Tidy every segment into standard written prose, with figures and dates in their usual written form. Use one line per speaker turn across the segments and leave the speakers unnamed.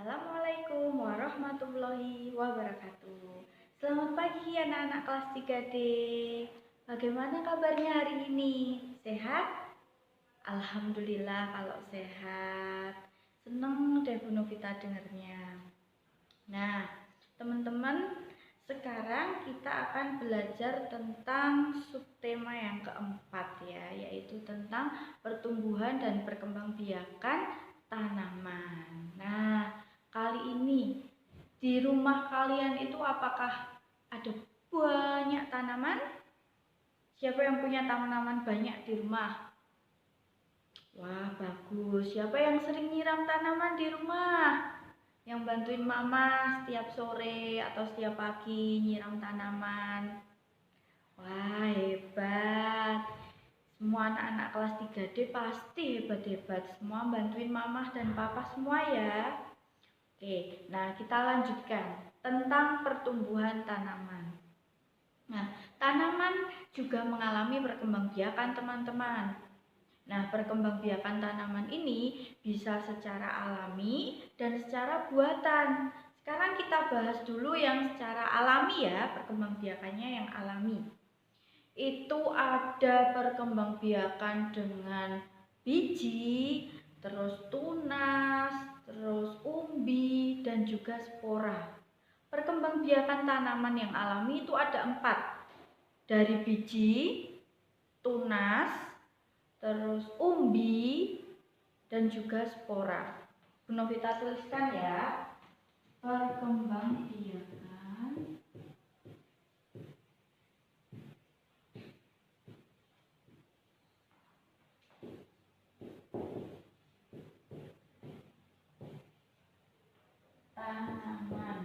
Assalamualaikum warahmatullahi wabarakatuh. Selamat pagi anak-anak kelas 3D. Bagaimana kabarnya hari ini? Sehat? Alhamdulillah kalau sehat. Seneng deh Bu Novita dengarnya. Nah, teman-teman, sekarang kita akan belajar tentang subtema yang keempat ya, yaitu tentang pertumbuhan dan perkembangbiakan tanaman. Nah, kali ini di rumah kalian itu apakah ada banyak tanaman? Siapa yang punya tanaman banyak di rumah? Wah, bagus. Siapa yang sering nyiram tanaman di rumah? Yang bantuin mama setiap sore atau setiap pagi nyiram tanaman. Wah, hebat. Semua anak-anak kelas 3D pasti hebat-hebat. Semua bantuin mama dan papa semua ya. Oke, nah kita lanjutkan tentang pertumbuhan tanaman. Nah, tanaman juga mengalami perkembangbiakan teman-teman. Nah, perkembangbiakan tanaman ini bisa secara alami dan secara buatan. Sekarang kita bahas dulu yang secara alami ya, perkembangbiakannya yang alami. Itu ada perkembangbiakan dengan biji, terus tunas, terus umbi, dan juga spora. Perkembangbiakan tanaman yang alami itu ada 4. Dari biji, tunas, terus umbi, dan juga spora. Bu Novita tuliskan ya. Perkembangbiakan tanaman.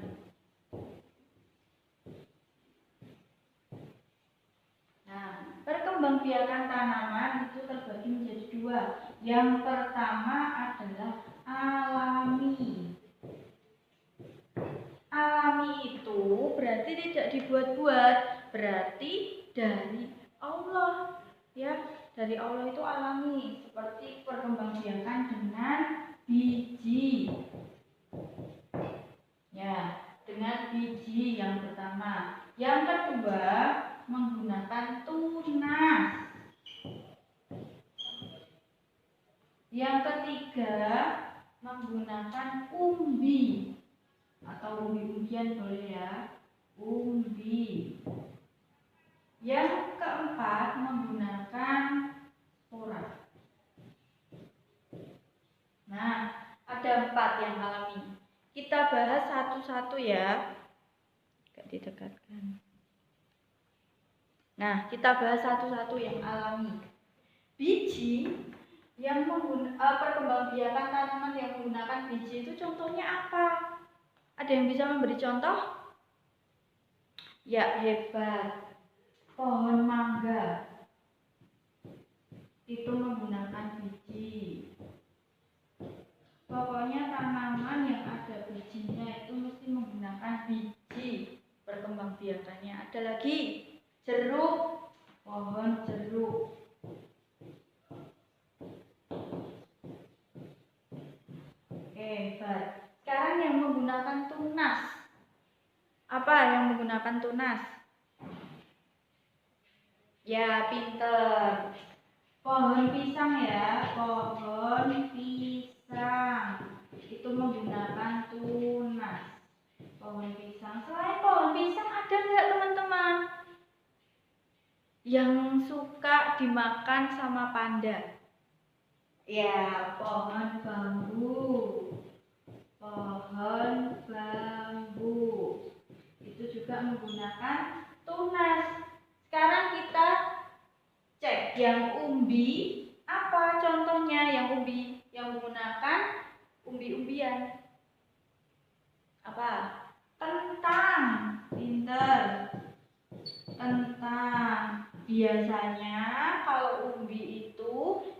Nah, perkembangbiakan tanaman itu terbagi menjadi 2. Yang pertama adalah alami. Alami itu berarti tidak dibuat-buat, berarti dari Allah. Ya, dari Allah itu alami, seperti perkembangbiakan dengan biji. Ya, dengan biji yang pertama. Yang kedua, menggunakan tunas. Yang ketiga, menggunakan umbi atau umbi-umbian boleh ya, umbi. Yang keempat, menggunakan spora. Nah, ada 4 yang alami. Kita bahas satu-satu ya. Gak didekatkan. Nah, kita bahas satu-satu yang alami. Biji yang perkembangbiakan tanaman yang menggunakan biji itu contohnya apa? Ada yang bisa memberi contoh? Ya, hebat. Pohon mangga itu menggunakan biji. Pokoknya tanaman yang ada bijinya itu mesti menggunakan biji perkembangbiakannya. Ada lagi jeruk, pohon jeruk. Oke, hebat. Sekarang yang menggunakan tunas. Apa yang menggunakan tunas? Ya, pinter. Pohon pisang ya, pohon pisang. Itu menggunakan tunas. Pohon pisang. Selain pohon pisang ada nggak teman-teman yang suka dimakan sama panda? Ya, pohon bambu. Pohon bambu. Itu juga menggunakan tunas. Sekarang kita cek yang umbi. Apa contohnya yang umbi? Yang menggunakan umbi-umbian. Apa? Kentang. Pinter. Kentang. Biasanya kalau umbi itu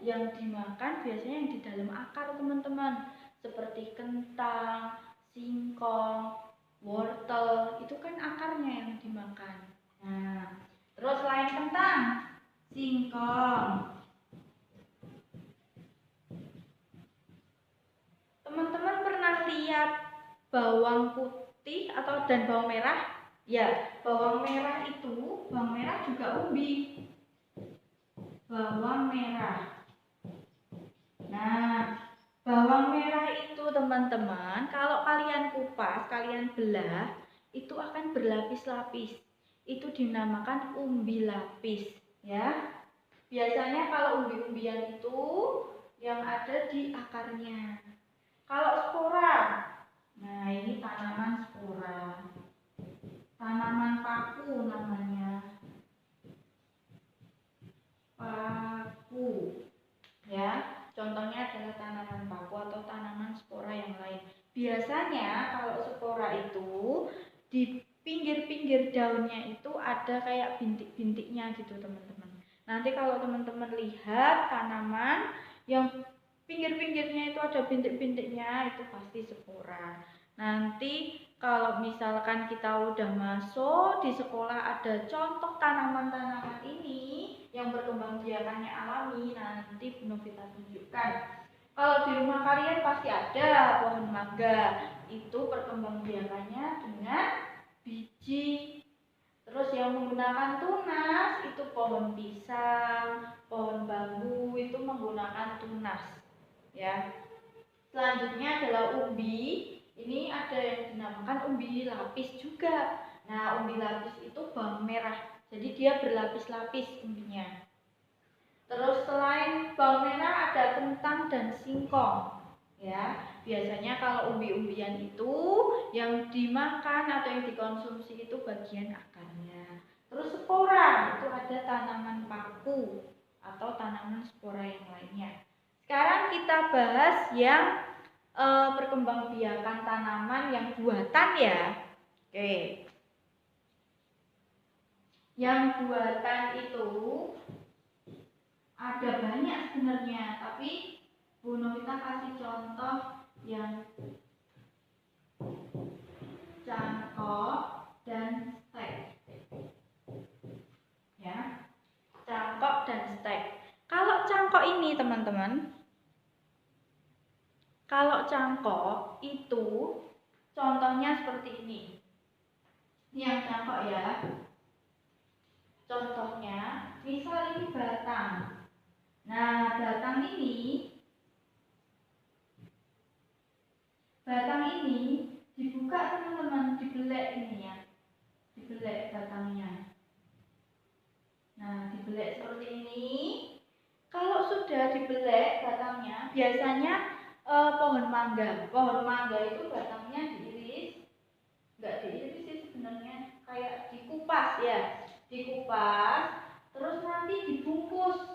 yang dimakan biasanya yang di dalam akar teman-teman. Seperti kentang, singkong, wortel. Itu kan akarnya yang dimakan. Nah, terus selain kentang, singkong. Teman-teman pernah lihat bawang putih dan bawang merah. Ya, bawang merah juga umbi. Bawang merah. Nah, bawang merah itu teman-teman, kalau kalian kupas, kalian belah, itu akan berlapis-lapis. Itu dinamakan umbi lapis, ya. Biasanya kalau umbi-umbian itu yang ada di akarnya. Kalau spora, nah ini tanaman spora. Tanaman paku namanya. Paku. Ya, contohnya adalah tanaman paku atau tanaman spora yang lain. Biasanya kalau spora itu di pinggir-pinggir daunnya itu ada kayak bintik-bintiknya gitu teman-teman. Nanti kalau teman-teman lihat tanaman yang pinggir-pinggirnya itu ada bintik-bintiknya, itu pasti spora. Nanti kalau misalkan kita udah masuk di sekolah ada contoh tanaman-tanaman ini yang berkembang biakannya alami, nanti Bu Novita tunjukkan. Kalau di rumah kalian pasti ada pohon mangga, itu perkembang biakannya dengan biji. Terus yang menggunakan tunas itu pohon pisang, pohon bambu itu menggunakan tunas. Ya. Selanjutnya adalah umbi. Ini ada yang dinamakan umbi lapis juga. Nah, umbi lapis itu bawang merah. Jadi dia berlapis-lapis umbinya. Terus selain bawang merah ada kentang dan singkong. Ya, biasanya kalau umbi-umbian itu yang dimakan atau yang dikonsumsi itu bagian akarnya. Terus spora itu ada tanaman paku atau tanaman spora yang lainnya. Sekarang kita bahas yang perkembangbiakan tanaman yang buatan ya. Oke. Yang buatan itu ada banyak sebenarnya, tapi Bu Novita kasih contoh yang cangkok dan stek. Ya. Cangkok dan stek. Kalau cangkok ini teman-teman, kalau cangkok itu contohnya seperti ini. Ini yang cangkok ya. Contohnya, misal ini batang. Nah, batang ini dibuka teman-teman, dibelek ini ya. Dibelek batangnya. Nah, dibelek seperti ini. Kalau sudah dibelek batangnya, biasanya pohon mangga. Pohon mangga itu batangnya diiris. Enggak diiris sih sebenarnya, kayak dikupas ya. Dikupas, terus nanti dibungkus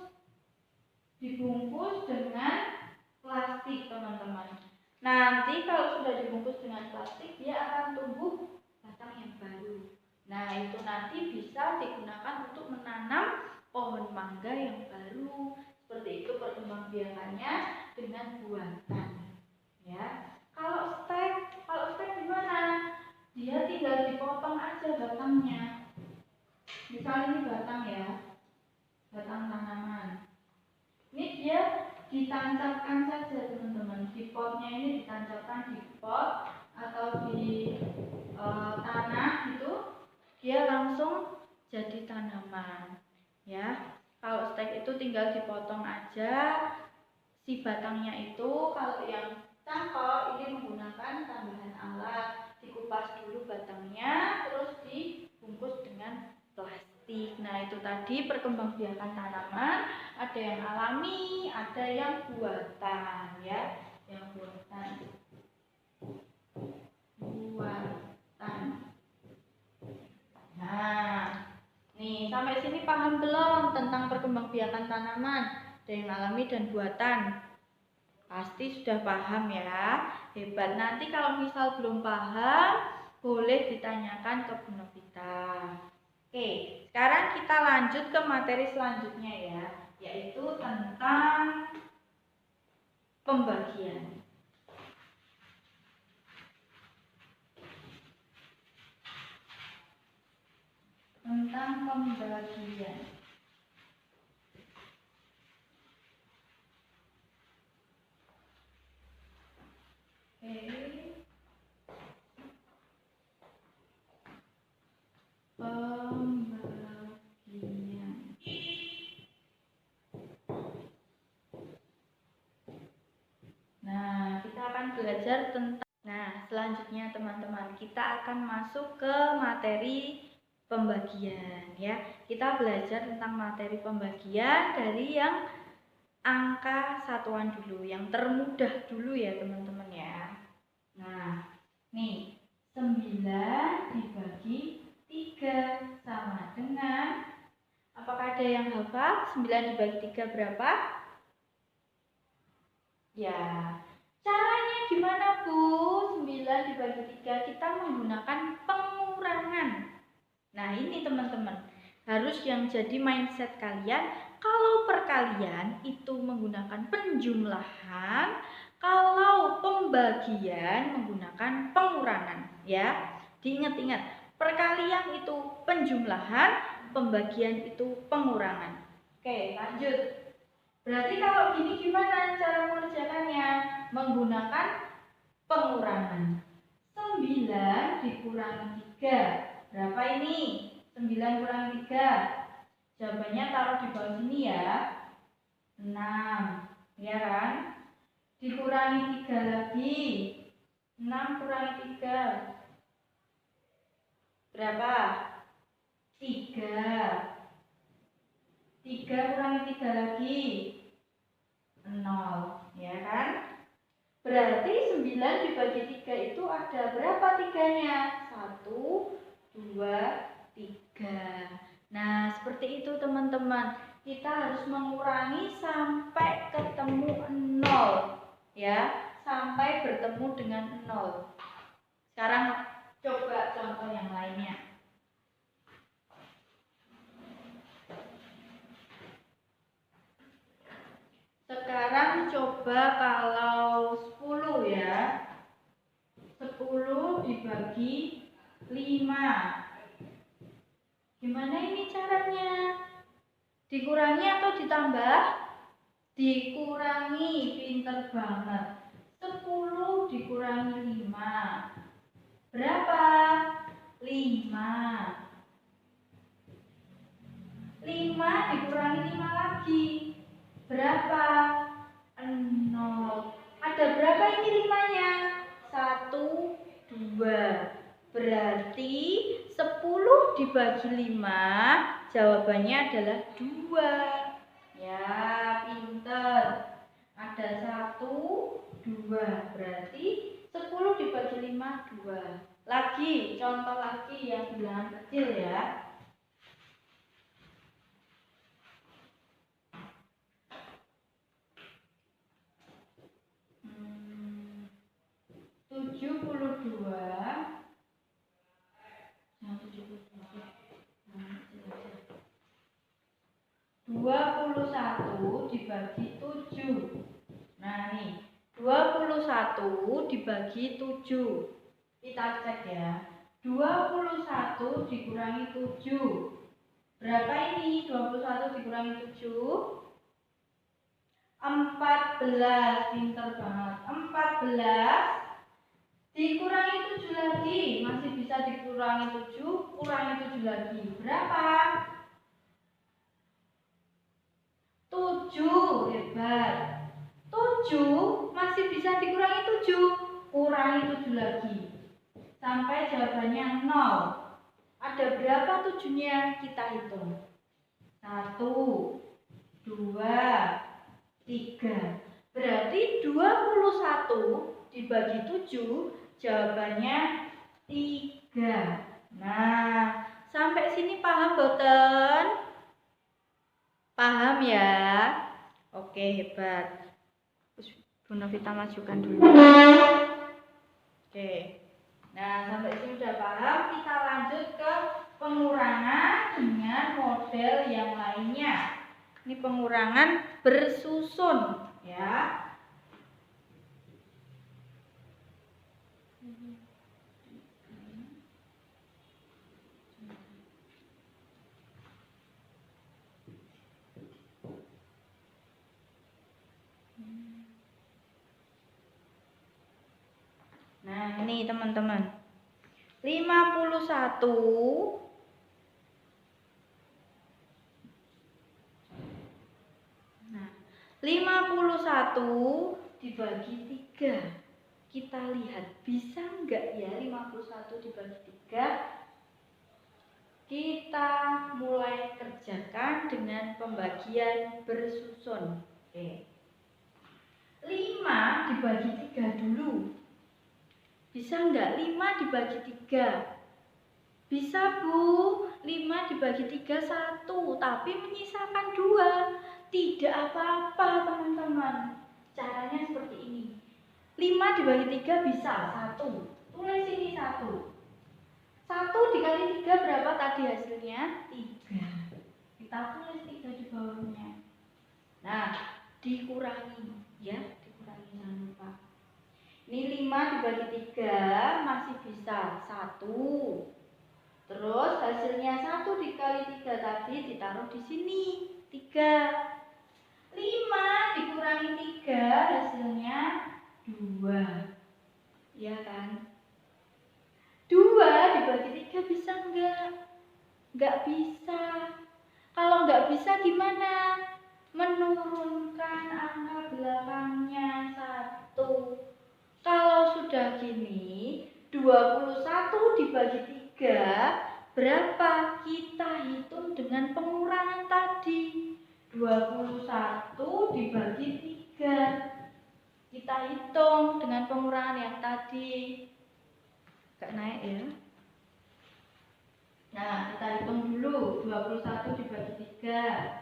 dengan plastik teman-teman. Nanti kalau sudah dibungkus dengan plastik, dia akan tumbuh batang yang baru. Nah, itu nanti bisa digunakan untuk menanam pohon mangga yang baru. Seperti itu perkembangbiakannya dengan buatan. Ya. Kalau stek gimana? Dia tinggal dipotong aja batangnya. Misal ini batang ya. Batang tanaman. Ini dia ditancapkan saja teman-teman. Di potnya ini ditancapkan di pot atau di tanah itu, dia langsung jadi tanaman. Ya, kalau stek itu tinggal dipotong aja si batangnya itu. Kalau yang cangkok ini menggunakan tambahan alat, dikupas dulu batangnya, terus dibungkus dengan plastik. Nah, itu tadi perkembangbiakan tanaman, ada yang alami, ada yang buatan ya. Yang buatan. Nah, nih sampai sini paham belum tentang perkembangbiakan tanaman? Ada yang alami dan buatan. Pasti sudah paham ya. Hebat. Nanti kalau misal belum paham, boleh ditanyakan ke Bu Novita. Oke, sekarang kita lanjut ke materi selanjutnya ya, yaitu tentang pembagian. Tentang pembagian. Oke. belajar tentang. Nah, selanjutnya teman-teman, kita akan masuk ke materi pembagian ya. Kita belajar tentang materi pembagian dari yang angka satuan dulu, yang termudah dulu ya teman-teman ya. Nah, nih 9 dibagi 3 sama dengan, apakah ada yang hafal 9 dibagi 3 berapa? Ya, caranya gimana Bu? 9 dibagi 3 kita menggunakan pengurangan. Nah ini teman-teman, harus yang jadi mindset kalian. Kalau perkalian itu menggunakan penjumlahan, kalau pembagian menggunakan pengurangan ya. Diingat-ingat, perkalian itu penjumlahan, pembagian itu pengurangan. Oke, lanjut. Berarti kalau gini gimana cara mengerjakannya? Menggunakan pengurangan. 9 dikurangi 3. Berapa ini? 9 kurangi 3. Jawabannya taruh di bawah sini ya. 6. Ya kan? Dikurangi 3 lagi. 6 kurangi 3. Berapa? 3. 3 kurangi 3 lagi 0, ya kan? Berarti 9 dibagi 3 itu ada berapa tiganya? 1, 2, 3. Nah, seperti itu teman-teman. Kita harus mengurangi sampai ketemu 0, ya. Sampai bertemu dengan 0. Sekarang coba contoh yang lainnya. Sekarang coba kalau 10 ya. 10 dibagi 5. Gimana ini caranya? Dikurangi atau ditambah? Dikurangi, pinter banget. 10 dikurangi 5. Berapa? 5. 5 dikurangi 5 lagi. Berapa? 0. Ada berapa ini 5-nya? 1, 2. Berarti 10 dibagi 5, jawabannya adalah 2. Ya, pinter. Ada 1, 2. Berarti 10 dibagi 5, 2. Lagi, contoh lagi yang bilangan kecil ya. 21 dibagi 7. Nah nih, 21 dibagi 7. Kita cek ya. 21 dikurangi 7. Berapa ini? 21 dikurangi 7. 14. Pinter banget. 14 dikurangi 7 lagi. Masih bisa dikurangi 7. Kurangi 7 lagi. Berapa? 7. Hebat. 7 masih bisa dikurangi 7. Kurangi 7 lagi. Sampai jawabannya 0. Ada berapa 7-nya? Kita hitung. 1, 2, 3. Berarti 21 dibagi 7, jawabannya 3. Nah, sampai sini paham boten? Paham ya? Oke, hebat. Bu Novita majukan dulu. Oke. Nah, sampai sini udah paham. Kita lanjut ke pengurangan dengan model yang lainnya. Ini pengurangan bersusun ya. Nah, ini teman-teman. 51 51 dibagi 3. Kita lihat bisa nggak ya 51 dibagi 3? Kita mulai kerjakan dengan pembagian bersusun. Oke. 5 dibagi 3 dulu. Bisa nggak 5 dibagi 3? Bisa Bu, 5 dibagi 3 1, tapi menyisakan 2. Tidak apa-apa teman-teman. Caranya seperti ini. 5 dibagi 3 bisa 1. Tulis ini 1. 1 dikali 3 berapa tadi hasilnya? 3. Kita tulis 3 di bawahnya. Nah, dikurangi ya, dikurangi jangan lupa. Ini 5 dibagi 3 masih bisa 1. Terus hasilnya 1 dikali 3 tadi ditaruh di sini 3. 5 dikurangi 3 hasilnya 2. Ya kan? 2 dibagi 3 bisa enggak? Enggak bisa. Kalau enggak bisa gimana? Menurunkan angka belakangnya 1. Kalau sudah gini, 21 dibagi 3 berapa? Kita hitung dengan pengurangan tadi. 21 dibagi 3. Kita hitung dengan pengurangan yang tadi. Gak naik ya. Nah, kita hitung dulu 21 dibagi 3.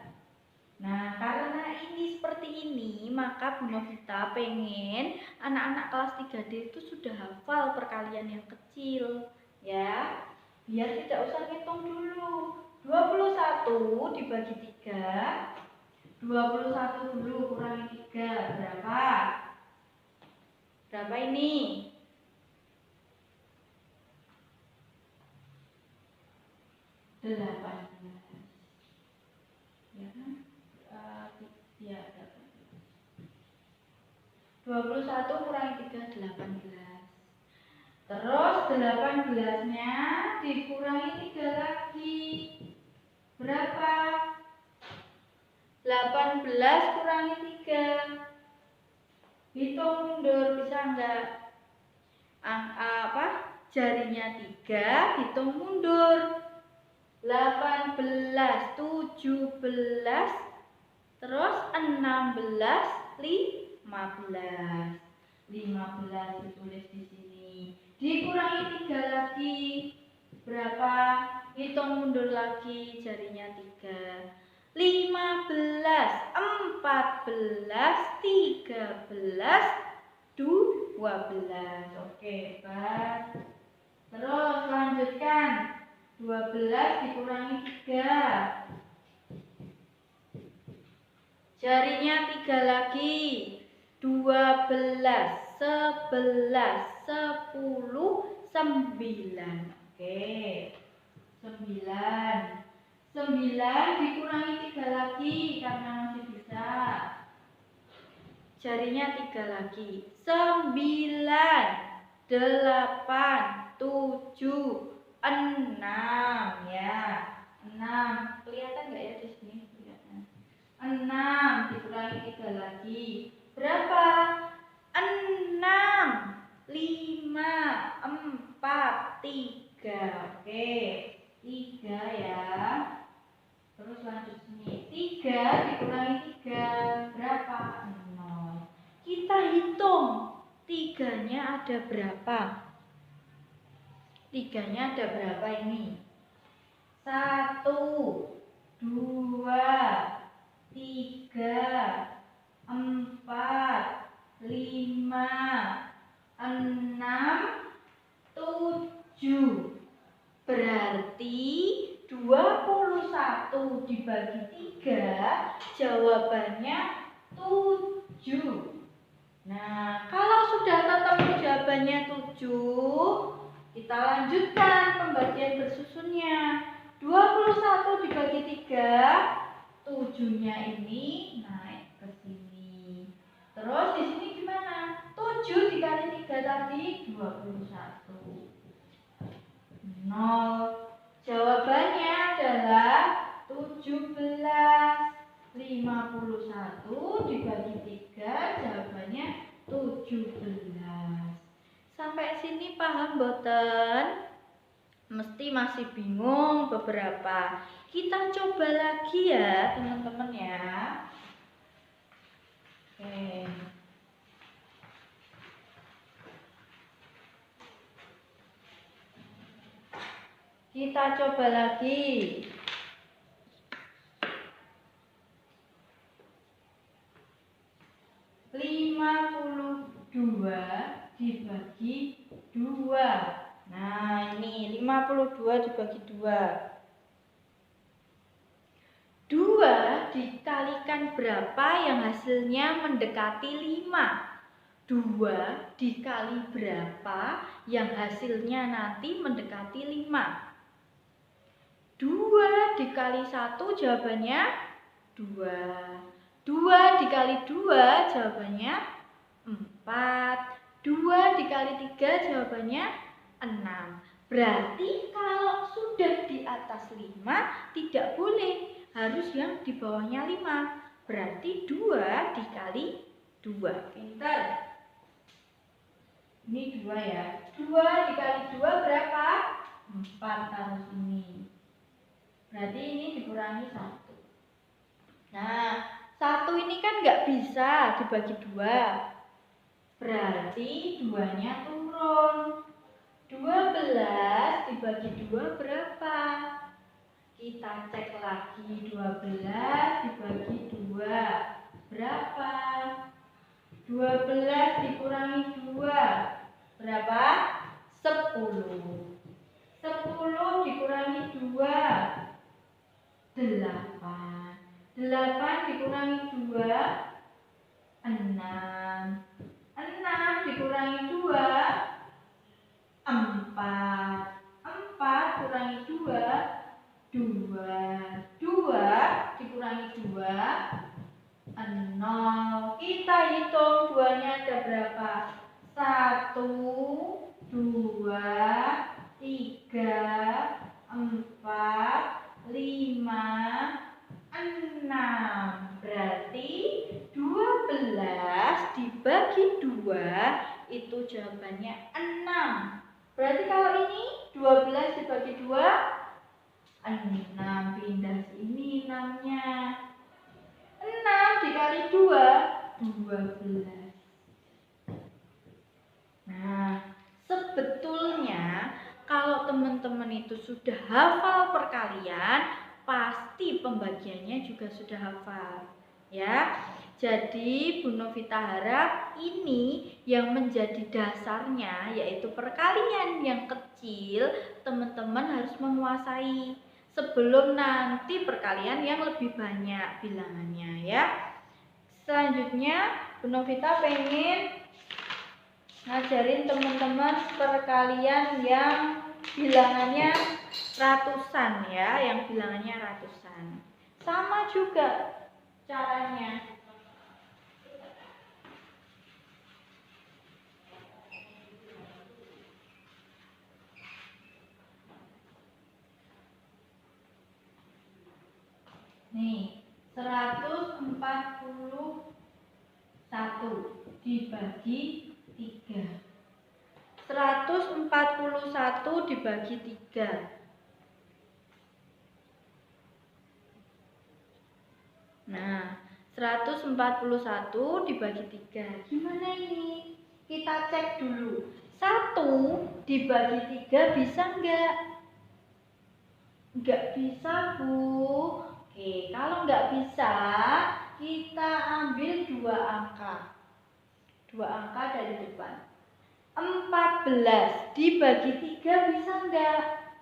Nah, karena ini seperti ini, maka Bu Novita pengen anak-anak kelas 3D itu sudah hafal perkalian yang kecil, ya. Biar tidak usah hitung dulu. 21 dibagi 3. 21 dulu kurangi 3, berapa? Berapa ini? 18. Ya kan? Ya, 21 kurangi 3, 18. Terus 18-nya dikurangi 3 lagi. Berapa? 18 kurangi 3. Hitung mundur, bisa enggak? Jarinya 3, hitung mundur. 18, 17, terus 16, 15. 15 ditulis di sini. Dikurangi 3 lagi. Berapa? Hitung mundur lagi, jarinya 3. 15, 14, 13, 12. Oke, hebat. Terus lanjutkan. 12 dikurangi 3. Jarinya 3 lagi. 12, 11, 10, 9. Oke. 9. 9 dikurangi 3 lagi karena masih bisa. Jarinya 3 lagi. 9, 8, 7, 6 ya. 6. Kelihatan enggak ya di sini? Kelihatan. 6 dikurangi 3 lagi. Berapa? 6, 5, 4, 3. Oke. 3 ya. Terus lanjut sini. 3 dikurangi 3 berapa? 0. Kita hitung 3-nya ada berapa? 3-nya ada berapa ini? 1, 2, 3, 4, 5, 6, 7. Berarti 21 dibagi 3 jawabannya 7. Nah, kalau sudah ketemu jawabannya 7, kita lanjutkan pembagian bersusunnya. 21 dibagi 3, 7-nya ini naik ke sini. Terus di sini gimana? 7 dikali 3 tadi 21. 0. Jawabannya adalah 17. 51 dibagi 3 jawabannya 17. sini paham boten? Mesti masih bingung beberapa. Kita coba lagi ya teman-teman ya. Oke. Kita coba lagi. 52 dibagi 2. Nah, ini 52 dibagi 2. 2 dikalikan berapa yang hasilnya mendekati 5? 2 dikali berapa yang hasilnya nanti mendekati 5? 2 dikali 1 jawabannya 2. 2 dikali 2 jawabannya 4. 2 dikali 3 jawabannya 6. Berarti kalau sudah di atas 5 tidak boleh, harus yang di bawahnya 5. Berarti 2 dikali 2. Pintar. Ini 2 ya. 2 dikali 2 berapa? 4 taruh sini. Berarti ini dikurangi 1. Nah, 1 ini kan nggak bisa dibagi 2. Berarti 2-nya turun. 12 dibagi 2 berapa? Kita cek lagi. 12 dibagi 2 berapa? 12 dikurangi 2 berapa? 10. 10 dikurangi 2 8. 8 dikurangi 2 6. 6 dikurangi 2 4. 4 kurangi 2 2. 2 dikurangi 2 0. Kita hitung 2-nya ada berapa? 1 2 3 4 5 6. Berarti 12 dibagi 2 itu jawabannya 6. Berarti kalau ini 12 dibagi 2 6. Pindah sini 6-nya. 6 dikali 2 12. Nah, sebetulnya kalau teman-teman itu sudah hafal perkalian, pasti pembagiannya juga sudah hafal, ya. Jadi Bu Novita harap ini yang menjadi dasarnya, yaitu perkalian yang kecil, teman-teman harus menguasai sebelum nanti perkalian yang lebih banyak bilangannya, ya. Selanjutnya Bu Novita pengen ngajarin teman-teman perkalian yang bilangannya ratusan, ya, yang bilangannya ratusan. Sama juga caranya. Nih, 141 dibagi 3. 141 dibagi 3. Nah, 141 dibagi 3. Gimana ini? Kita cek dulu. 1 dibagi 3 bisa enggak? Enggak bisa, Bu. Oke, kalau enggak bisa, kita ambil 2 angka. 2 angka dari depan. 14 dibagi 3 bisa enggak?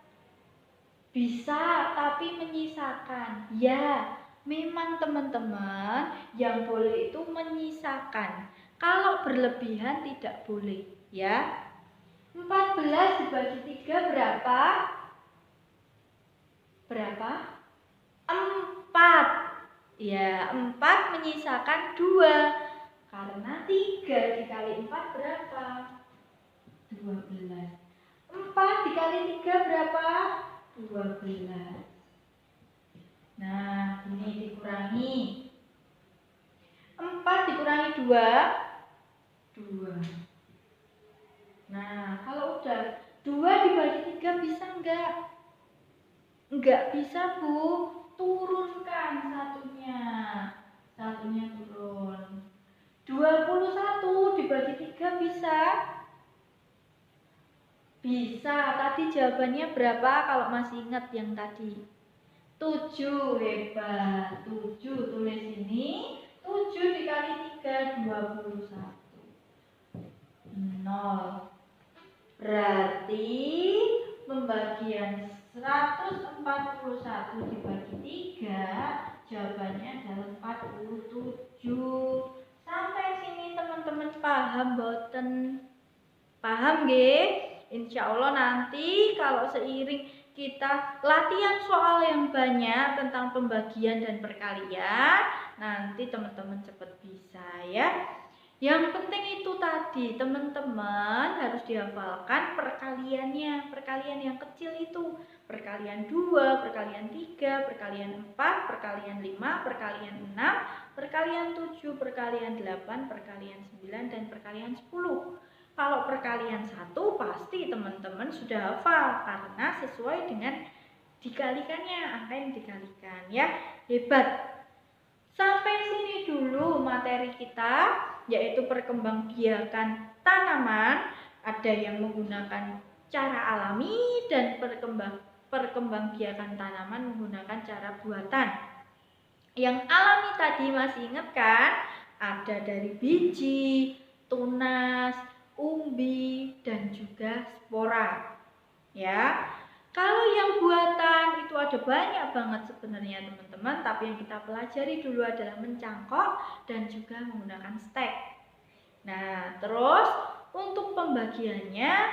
Bisa, tapi menyisakan. Ya, memang teman-teman yang boleh itu menyisakan. Kalau berlebihan tidak boleh, ya. 14 dibagi 3 berapa? Berapa? 4. Ya, 4 menyisakan 2. Karena 3 dikali 4 berapa? 12. 4 dikali 3 berapa? 12. Nah, ini dikurangi. 4 dikurangi 2 2. Nah, kalau udah 2 dibagi 3 bisa enggak? Enggak bisa, Bu. Turunkan satunya. Satunya turun. 21 dibagi 3 bisa? Bisa. Tadi jawabannya berapa kalau masih ingat yang tadi? 7. Hebat. 7 tulis ini. 7 dikali 3 21. 0. Berarti pembagian 141 dibagi 3 jawabannya adalah 47. Sampai sini teman-teman paham boten? Paham nggih? Insya Allah nanti kalau seiring kita latihan soal yang banyak tentang pembagian dan perkalian, nanti teman-teman cepat bisa ya. Yang penting itu tadi teman-teman harus dihafalkan perkaliannya, perkalian yang kecil itu, perkalian 2, perkalian 3, perkalian 4, perkalian 5, perkalian 6, perkalian 7, perkalian 8, perkalian 9, dan perkalian 10. Kalau perkalian 1 pasti teman-teman sudah hafal karena sesuai dengan dikalikannya, angka yang dikalikan ya. Hebat. Sampai sini dulu materi kita, yaitu perkembangbiakan tanaman. Ada yang menggunakan cara alami dan perkembangbiakan tanaman menggunakan cara buatan. Yang alami tadi masih ingat kan? Ada dari biji, tunas, umbi, dan juga spora. Ya. Kalau yang buatan itu ada banyak banget sebenarnya teman-teman, tapi yang kita pelajari dulu adalah mencangkok dan juga menggunakan stek. Nah, terus untuk pembagiannya,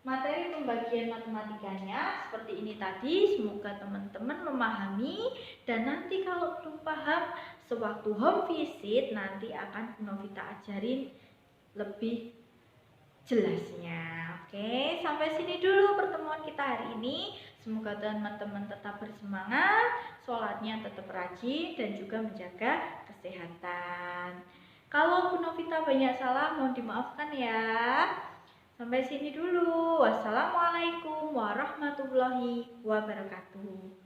materi pembagian matematikanya seperti ini tadi. Semoga teman-teman memahami, dan nanti kalau belum paham sewaktu home visit nanti akan Bu Novita ajarin lebih jelasnya. Oke, sampai sini dulu pertemuan kita hari ini. Semoga teman-teman tetap bersemangat, sholatnya tetap rajin, dan juga menjaga kesehatan. Kalau Bu Novita banyak salah, mohon dimaafkan ya. Sampai sini dulu. Wassalamualaikum warahmatullahi wabarakatuh.